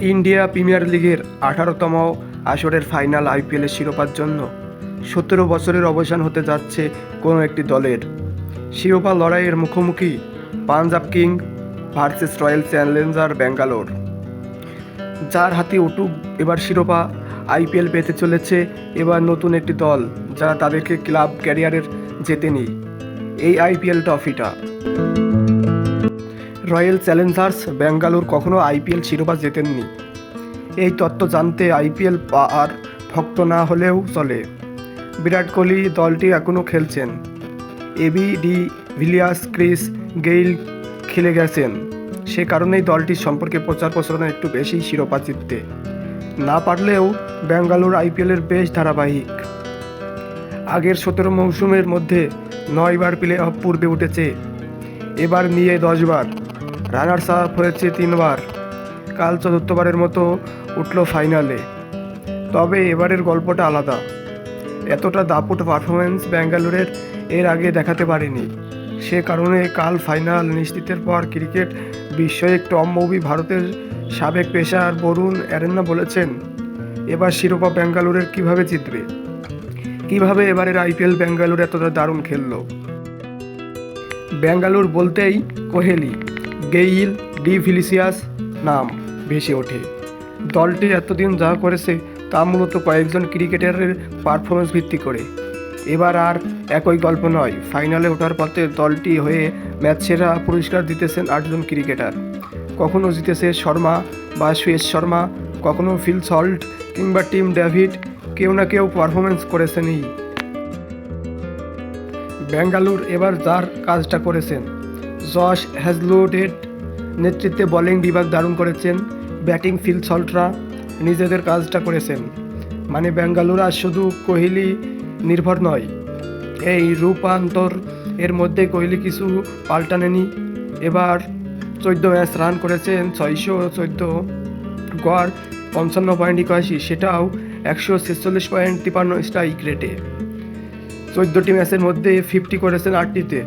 India premier লিগের 18তম আসরের final আইপিএলের শিরোপার জন্য 17 বছরের অবসান হতে যাচ্ছে কোনো একটি দলের। শিরোপা লড়াইয়ের মুখোমুখি Punjab king versus royal Challenger Bangalore. যার হাতে উঠুক এবার শিরোপা, আইপিএল পেতে চলেছে এবার নতুন একটি দল যারা তাদেরকে ক্লাব ক্যারিয়ারের জেতেনি এই আইপিএল ট্রফিটা। রয়্যাল চ্যালেঞ্জার্স ব্যাঙ্গালোর কখনো আইপিএল শিরোপা জেতেননি। এই তত্ত্ব জানতে আইপিএল আর ভক্ত না হলেও চলে। বিরাট কোহলি দলটি এখনও খেলছেন, AB de Villiers, Chris Gayle খেলে গেছেন। সে কারণেই দলটির সম্পর্কে প্রচার প্রচারণা একটু বেশি শিরোপা জিততে না পারলেও ব্যাঙ্গালোর আইপিএলের বেশ ধারাবাহিক। আগের 17 মৌসুমের মধ্যে 9 বার প্লে অফ পূর্বে উঠেছে, এবার নিয়ে 10 বার, রানার্স আপ হয়েছে 3 বার, কাল 4র্থবারের মতো উঠল ফাইনালে। তবে এবারের গল্পটা আলাদা। এতটা দাপুট পারফরমেন্স ব্যাঙ্গালোরের এর আগে দেখাতে পারেনি। সে কারণে কাল ফাইনাল নিশ্চিতের পর ক্রিকেট বিশ্বয়িক টম মুভি ভারতের সাবেক পেসার বরুণ অ্যারেনা বলেছেন, এবার শিরোপা ব্যাঙ্গালোরের কিভাবে জিতবে, কিভাবে এবারের আইপিএল ব্যাঙ্গালোর এতটা দারুণ খেলল। ব্যাঙ্গালোর বলতেই কোহলি, গেইল, ডি ভিলিয়ার্স নাম ভেসে ওঠে। দলটি এতদিন যা করেছে তা মূলত কয়েকজন ক্রিকেটারের পারফরমেন্স ভিত্তি করে। এবার আর একই গল্প নয়। ফাইনালে ওঠার পথে দলটি হয়ে ম্যাচ সেরা পুরস্কার জিতেছেন 8 জন ক্রিকেটার। কখনো জিতেছে শর্মা বা সুয়েশ শর্মা, কখনো ফিল সল্ট কিংবা টিম ডেভিড, কেউ না কেউ পারফরমেন্স করেছেনই। ব্যাঙ্গালোর এবার যার কাজটা করেছেন, জশ হ্যাজলউডের নেতৃত্বে বোলিং বিভাগ দারুণ করেছেন, ব্যাটিং ফিল সল্টরা নিজেদের কাজটা করেছেন। মানে ব্যাঙ্গালোর আর শুধু কোহলি নির্ভর নয়। এই রূপান্তর এর মধ্যে কোহলি কিছু পাল্টানেনি। এবার 14 ম্যাচ রান করেছেন 614, গড় 55.81, সেটাও 146.53 স্ট্রাইক রেটে। 14টি ম্যাচের মধ্যে 50 করেছেন 8টিতে।